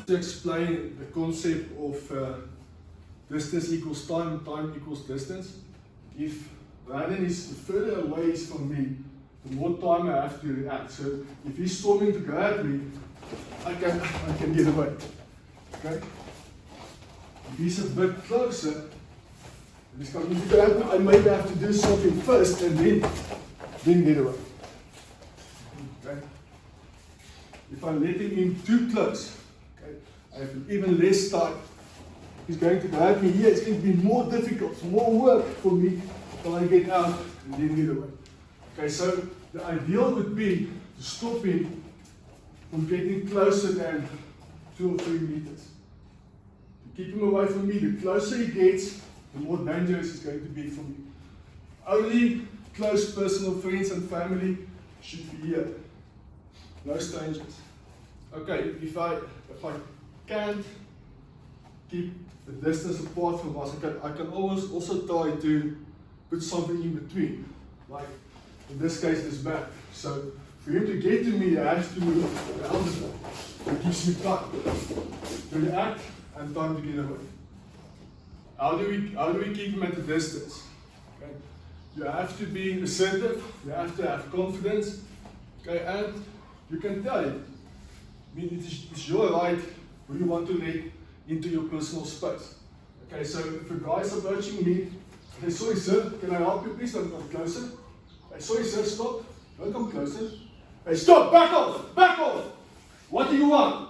To explain the concept of distance equals time, time equals distance. If Ryan is further away from me, the more time I have to react. So if he's storming to go at me, I can get away. Okay? If he's a bit closer, he's coming to go at me, I maybe have to do something first and then get away. Okay? If I let him in too close, okay, I have even less time. He's going to go at me here. It's going to be more difficult, more work for me till I get out and then get away. Okay, so the ideal would be to stop him from getting closer than 2 or 3 meters. To keep him away from me, the closer he gets, the more dangerous it's going to be for me. Only close personal friends and family should be here. No strangers. Okay, if I can't keep the distance apart from us, I can always also try to put something in between. Like in this case, this bag. So for him to get to me, I have to move around the bag. It gives me time to react and time to get away. How do we keep him at a distance? Okay. You have to be assertive, you have to have confidence, okay, and you can tell him. I mean, it's your right who you want to let into your personal space. Okay, so if a guy is approaching me, hey, sorry sir, can I help you please? Don't come closer. Hey, sorry sir, stop. Don't come closer. Hey, stop, back off, back off. What do you want?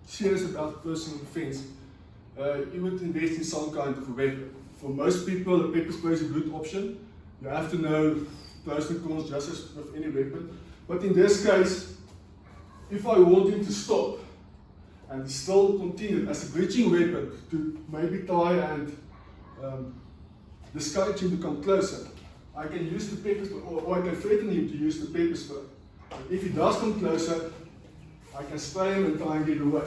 Serious about personal defense. You would invest in some kind of a weapon. For most people, a pepper spray is a good option. You have to know pros and cons just as with any weapon. But in this case, if I want him to stop and still continue as a breaching weapon to maybe try and discourage him to come closer, I can use the pepper spray, or I can threaten him to use the pepper spray. If he does come closer, I can spray him and try and get away.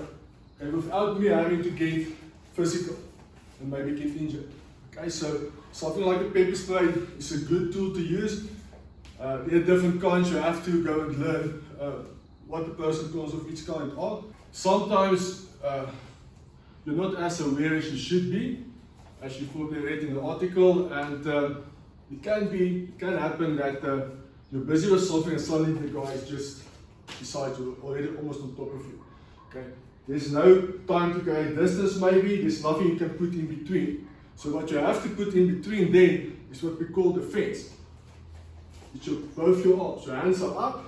Okay, without me having to get physical and maybe get injured. Okay, so something like a pepper spray is a good tool to use. There are different kinds. You have to go and learn what the pros and cons of each kind are. Sometimes you're not as aware as you should be, as you probably read in the article, and it can happen that you're busy with something and suddenly the guy is just beside you, already almost on top of you. Okay, there's no time to create distance. Maybe there's nothing you can put in between. So what you have to put in between then is what we call the fence. It's both your arms. Your hands are up,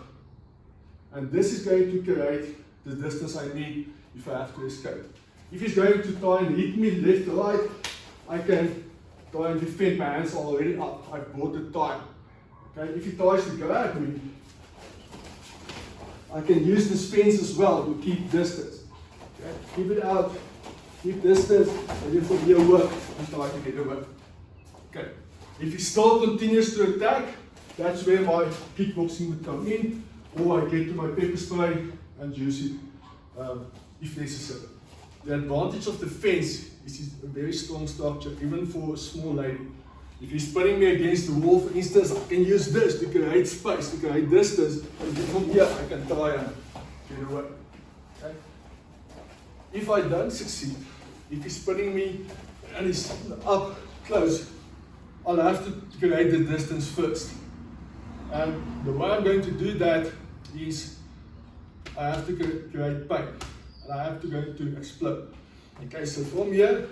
and this is going to create the distance I need if I have to escape. If he's going to try and hit me left or right, I can try and defend. My hands are already up. I've bought the time. Okay? If he tries to go at me, I can use this fence as well to keep distance. Okay? Keep it out, keep distance, and then from here work and try to get away. Okay. If he still continues to attack, that's where my kickboxing would come in, or I get to my pepper spray and use it if necessary. The advantage of the fence is it's a very strong structure, even for a small lady. If he's putting me against the wall, for instance, I can use this to create space, to create distance, and from here I can try and get away. Okay? If I don't succeed, if he's putting me and he's up close, I'll have to create the distance first. And the way I'm going to do that is I have to create pain, and I have to go to explode. Okay, so from here,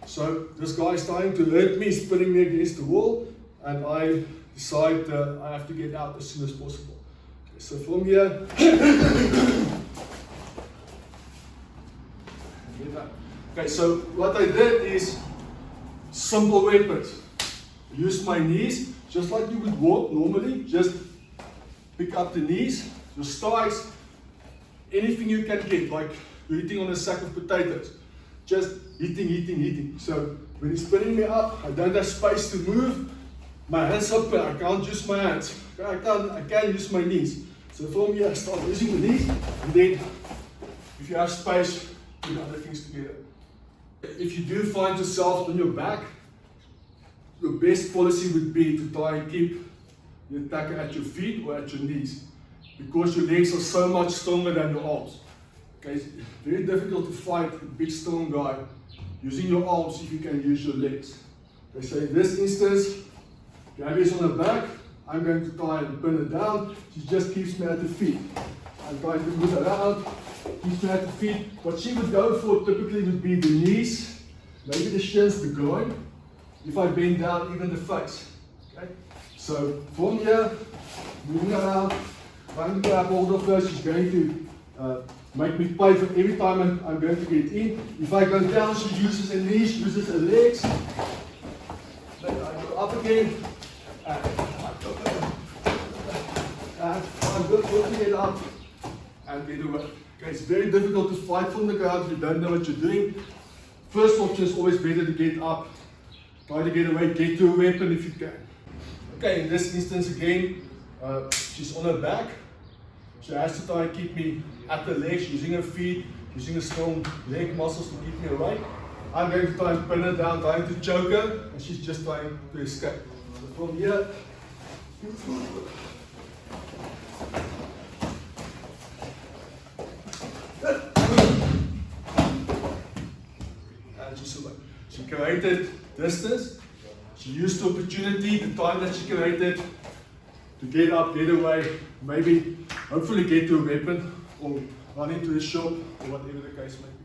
so this guy is trying to hurt me, he's putting me against the wall, and I decide I have to get out as soon as possible. Okay, so from here, okay, so what I did is simple weapons. Use my knees, just like you would walk normally, just pick up the knees, your thighs, anything you can get, like you're hitting on a sack of potatoes. Just hitting. So when he's putting me up, I don't have space to move. My hands are up, I can't use my hands. I can't use my knees. So from here I start using the knees, and then if you have space, put other things together. If you do find yourself on your back, your best policy would be to try and keep the attacker at your feet or at your knees. because your legs are so much stronger than your arms. Okay, it's very difficult to fight a big strong guy using your arms if you can use your legs. Okay, so in this instance, Gabby is on her back. I'm going to try and pin her down. She just keeps me at the feet. I'm trying to move her out, keeps me at the feet. What she would go for typically would be the knees, maybe the shins, the groin. If I bend down, even the face. Okay? So from here, moving around, trying to grab hold of her. She's going to make me pay for every time I'm going to get in. If I go down, she uses her knees, she uses her legs. Then I go up again. And I'm working it up and get away. Okay, it's very difficult to fight from the ground if you don't know what you're doing. First option is always better to get up. Try to get away, get to a weapon if you can. Okay, in this instance again, she's on her back. She has to try and keep me at the legs, using her feet, using her strong leg muscles to keep me away. I'm going to try and pin her down, trying to choke her, and she's just trying to escape. So from here, and she's away. She created distance. She used the opportunity, the time that she created, to get up, get away, maybe, hopefully get to a weapon, or run into the shop, or whatever the case may be.